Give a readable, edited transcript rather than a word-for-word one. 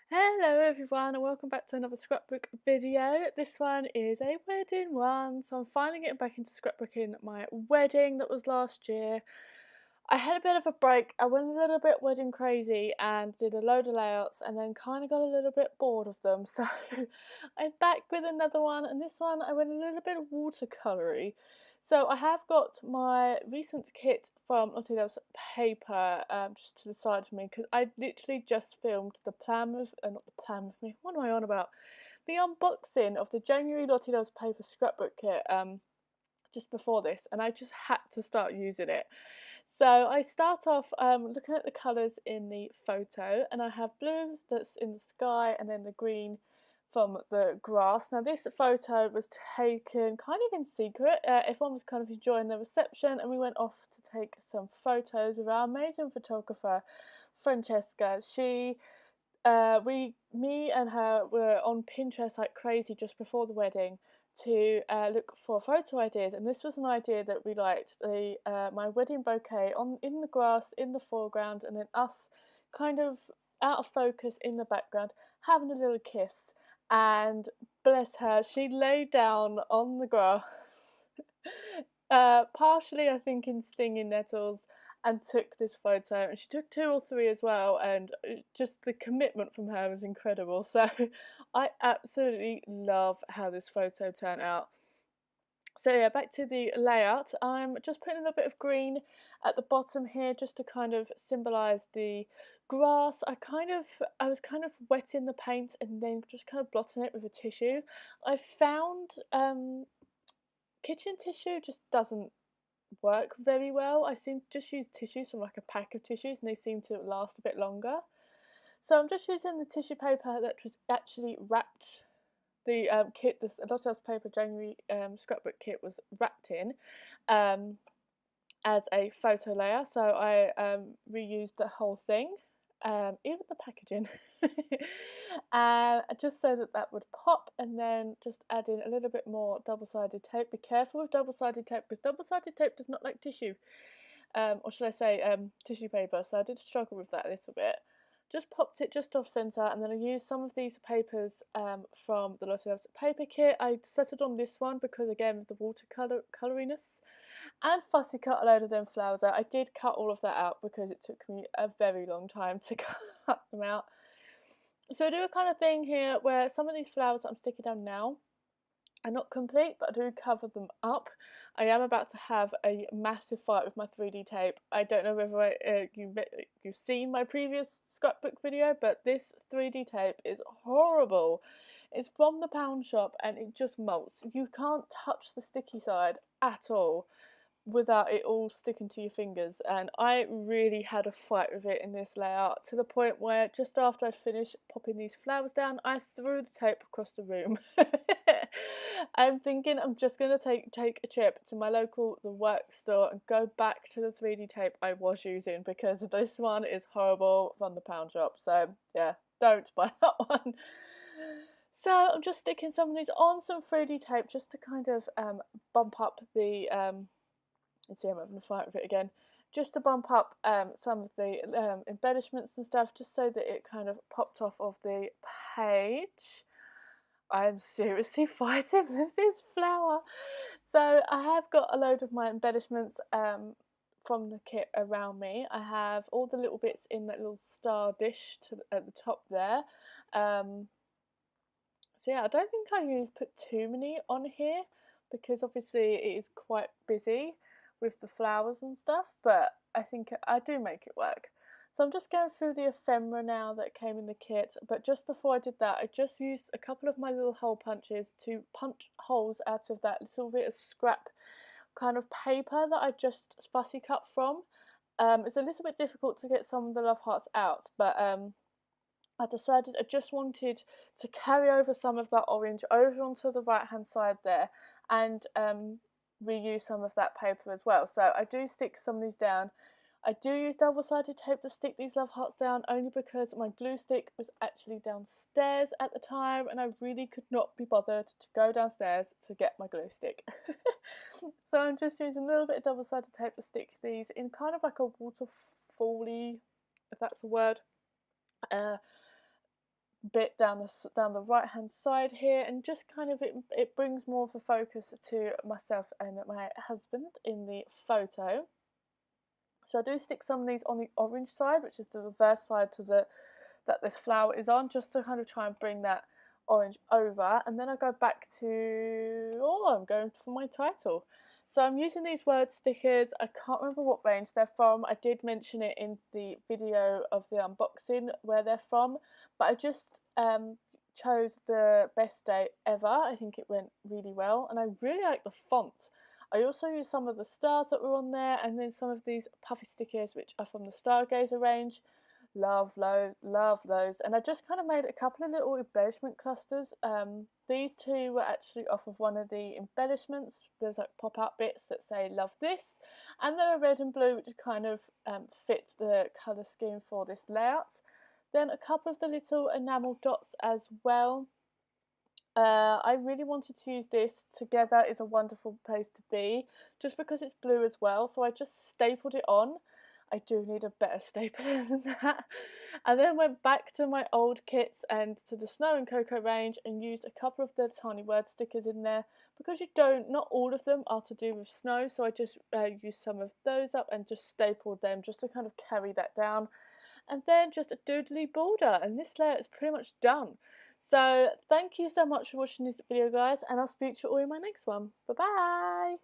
Hello everyone and welcome back to another scrapbook video. This one is a wedding one, so I'm finally getting back into scrapbooking my wedding that was last year. I had a bit of a break. I went a little bit wedding crazy and did a load of layouts and then kind of got a little bit bored of them, so I'm back with another one, and this one I went a little bit watercolory. So I have got my recent kit from Lottie Loves Paper just to the side of me because I literally just filmed the plan with, not the plan with me, what am I on about? The unboxing of the January Lottie Loves Paper scrapbook kit just before this, and I just had to start using it. So I start off looking at the colours in the photo, and I have blue that's in the sky and then the green from the grass. Now this photo was taken kind of in secret. Everyone was kind of enjoying the reception, and we went off to take some photos with our amazing photographer Francesca. Me and her were on Pinterest like crazy just before the wedding to look for photo ideas, and this was an idea that we liked. My wedding bouquet in the grass in the foreground, and then us kind of out of focus in the background having a little kiss. And bless her, she laid down on the grass, partially I think in stinging nettles, and took this photo, and she took two or three as well, and just the commitment from her was incredible. So I absolutely love how this photo turned out. So yeah, back to the layout. I'm just putting a little bit of green at the bottom here just to kind of symbolise the grass. I was kind of wetting the paint and then just kind of blotting it with a tissue. I found kitchen tissue just doesn't work very well. I seem to just use tissues from like a pack of tissues, and they seem to last a bit longer. So I'm just using the tissue paper that was actually wrapped. The kit, this Lotte Loves Paper January scrapbook kit was wrapped in as a photo layer. So I reused the whole thing, even the packaging, just so that that would pop, and then just add in a little bit more double-sided tape. Be careful with double-sided tape because double-sided tape does not like tissue, or should I say tissue paper, so I did struggle with that a little bit. Just popped it just off centre, and then I used some of these papers from the Lottie Loves Paper kit. I settled on this one because, again, with the watercolouriness, and fussy cut a load of them flowers out. I did cut all of that out because it took me a very long time to cut them out. So I do a kind of thing here where some of these flowers that I'm sticking down now are not complete, but I do cover them up. I am about to have a massive fight with my 3D tape. I don't know whether you've seen my previous scrapbook video, but this 3D tape is horrible. It's from the pound shop and it just molts. You can't touch the sticky side at all without it all sticking to your fingers, and I really had a fight with it in this layout, to the point where just after I'd finished popping these flowers down, I threw the tape across the room. I'm thinking I'm just going to take a trip to my local The Work store and go back to the 3D tape I was using, because this one is horrible from the pound shop. So yeah, don't buy that one. So I'm just sticking some of these on some 3D tape just to kind of bump up the and see, I'm having a fight with it again, just to bump up some of the embellishments and stuff, just so that it kind of popped off of the page. I'm seriously fighting with this flower. So I have got a load of my embellishments from the kit around me. I have all the little bits in that little star dish at the top there. So yeah, I don't think I put too many on here because obviously it is quite busy with the flowers and stuff, but I think I do make it work. So I'm just going through the ephemera now that came in the kit, but just before I did that, I just used a couple of my little hole punches to punch holes out of that little bit of scrap kind of paper that I just fussy cut from. It's a little bit difficult to get some of the love hearts out, but I decided I just wanted to carry over some of that orange over onto the right hand side there, and reuse some of that paper as well. So I do stick some of these down. I do use double-sided tape to stick these love hearts down, only because my glue stick was actually downstairs at the time and I really could not be bothered to go downstairs to get my glue stick. So I'm just using a little bit of double-sided tape to stick these in kind of like a waterfall-y, if that's a word, bit down the right hand side here, and just kind of it brings more of a focus to myself and my husband in the photo. So I do stick some of these on the orange side, which is the reverse side to the that this flower is on, just to kind of try and bring that orange over. And then I go back to, oh, I'm going for my title. So I'm using these word stickers. I can't remember what range they're from. I did mention it in the video of the unboxing where they're from, but I just chose the Best Day Ever. I think it went really well, and I really like the font. I also used some of the stars that were on there, and then some of these puffy stickers which are from the Stargazer range. Love those. And I just kind of made a couple of little embellishment clusters. These two were actually off of one of the embellishments. There's like pop-out bits that say love this, and they're red and blue, which kind of fit the colour scheme for this layout. Then a couple of the little enamel dots as well. I really wanted to use this. Together is a wonderful place to be, just because it's blue as well, so I just stapled it on. I do need a better stapler than that. And then went back to my old kits and to the Snow and Cocoa range and used a couple of the tiny word stickers in there, because not all of them are to do with snow, so I just used some of those up and just stapled them just to kind of carry that down. And then just a doodly border, and this layer is pretty much done. So thank you so much for watching this video, guys, and I'll speak to you all in my next one. Bye bye.